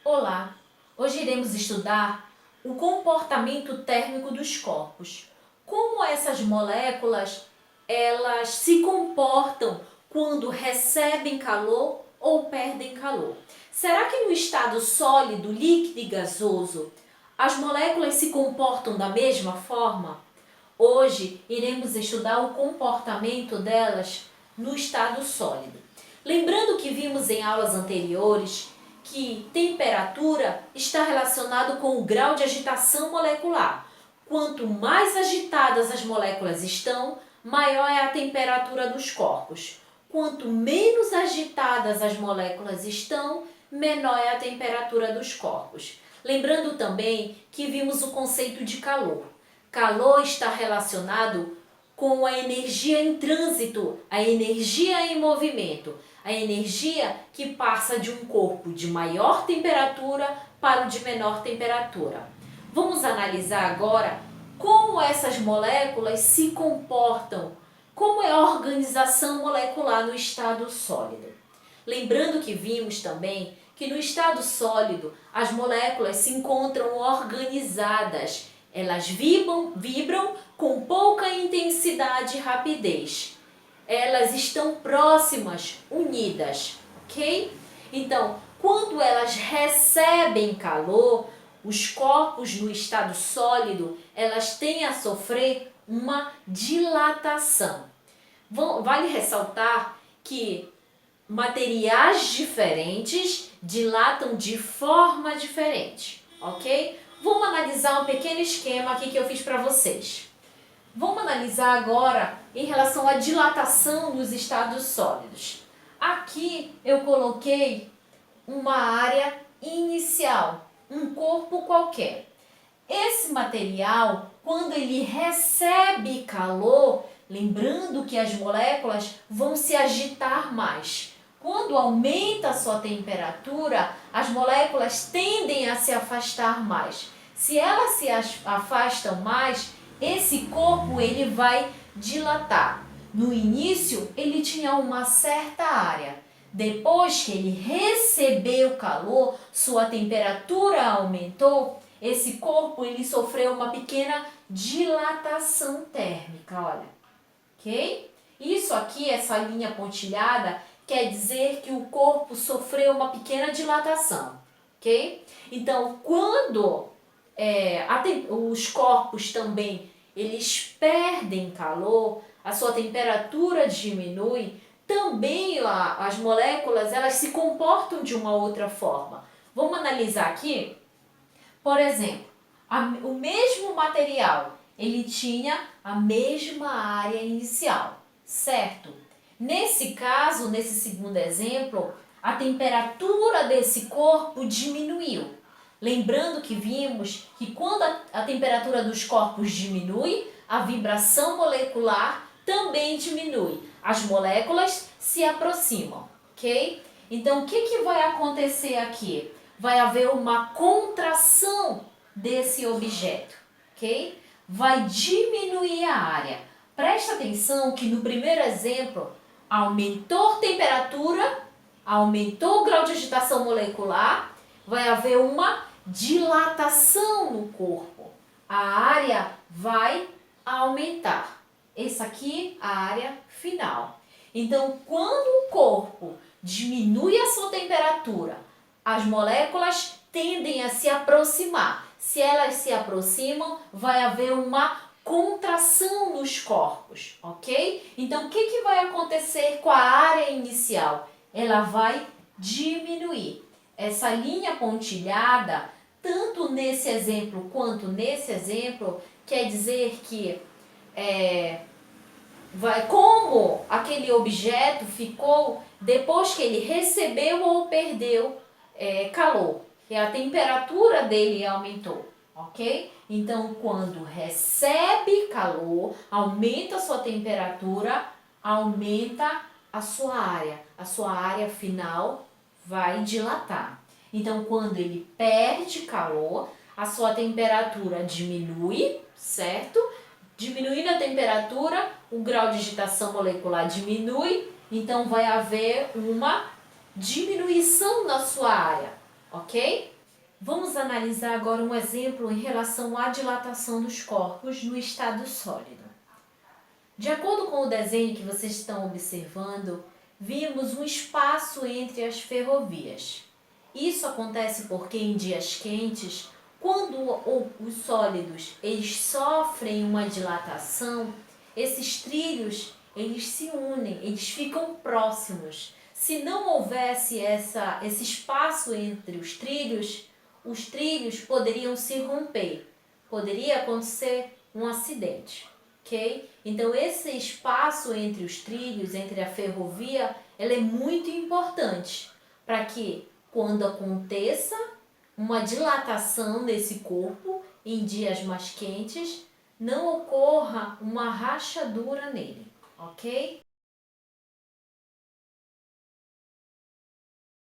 Olá! Hoje iremos estudar o comportamento térmico dos corpos. Como essas moléculas elas se comportam quando recebem calor ou perdem calor. Será que no estado sólido, líquido e gasoso as moléculas se comportam da mesma forma? Hoje iremos estudar o comportamento delas no estado sólido. Lembrando que vimos em aulas anteriores que temperatura está relacionado com o grau de agitação molecular. Quanto mais agitadas as moléculas estão, maior é a temperatura dos corpos. Quanto menos agitadas as moléculas estão, menor é a temperatura dos corpos. Lembrando também que vimos o conceito de calor. Calor está relacionado com a energia em trânsito, a energia em movimento, a energia que passa de um corpo de maior temperatura para o de menor temperatura. Vamos analisar agora como essas moléculas se comportam, como é a organização molecular no estado sólido. Lembrando que vimos também que no estado sólido as moléculas se encontram organizadas. Elas vibram com pouca intensidade e rapidez. Elas estão próximas, unidas, ok? Então, quando elas recebem calor, os corpos no estado sólido, elas têm a sofrer uma dilatação. Vale ressaltar que materiais diferentes dilatam de forma diferente, ok? Vamos analisar um pequeno esquema aqui que eu fiz para vocês. Vamos analisar agora em relação à dilatação dos estados sólidos. Aqui eu coloquei uma área inicial, um corpo qualquer. Esse material, quando ele recebe calor, lembrando que as moléculas vão se agitar mais. Quando aumenta a sua temperatura, as moléculas tendem a se afastar mais. Se elas se afastam mais, esse corpo ele vai dilatar. No início, ele tinha uma certa área. Depois que ele recebeu calor, sua temperatura aumentou, esse corpo ele sofreu uma pequena dilatação térmica, olha. Ok? Isso aqui, essa linha pontilhada, quer dizer que o corpo sofreu uma pequena dilatação, ok? Então, quando os corpos também eles perdem calor, a sua temperatura diminui, também as moléculas elas se comportam de uma outra forma. Vamos analisar aqui, por exemplo, o mesmo material, ele tinha a mesma área inicial, certo? Nesse caso, nesse segundo exemplo, a temperatura desse corpo diminuiu. Lembrando que vimos que quando a temperatura dos corpos diminui, a vibração molecular também diminui. As moléculas se aproximam, ok? Então, o que vai acontecer aqui? Vai haver uma contração desse objeto, ok? Vai diminuir a área. Presta atenção que no primeiro exemplo, aumentou a temperatura, aumentou o grau de agitação molecular, vai haver uma dilatação no corpo. A área vai aumentar. Essa aqui é a área final. Então, quando o corpo diminui a sua temperatura, as moléculas tendem a se aproximar. Se elas se aproximam, vai haver uma contração nos corpos, ok? Então, o que vai acontecer com a área inicial? Ela vai diminuir. Essa linha pontilhada, tanto nesse exemplo quanto nesse exemplo, quer dizer que como aquele objeto ficou depois que ele recebeu ou perdeu calor, que a temperatura dele aumentou, ok? Então, quando recebe calor, aumenta a sua temperatura, aumenta a sua área final vai dilatar. Então, quando ele perde calor, a sua temperatura diminui, certo? Diminuindo a temperatura, o grau de agitação molecular diminui, então vai haver uma diminuição na sua área, ok? Vamos analisar agora um exemplo em relação à dilatação dos corpos no estado sólido. De acordo com o desenho que vocês estão observando, vimos um espaço entre as ferrovias. Isso acontece porque em dias quentes, quando os sólidos eles sofrem uma dilatação, esses trilhos eles se unem, eles ficam próximos. Se não houvesse esse espaço entre os trilhos poderiam se romper, poderia acontecer um acidente, ok? Então esse espaço entre os trilhos, entre a ferrovia, ela é muito importante para que quando aconteça uma dilatação desse corpo em dias mais quentes, não ocorra uma rachadura nele, ok?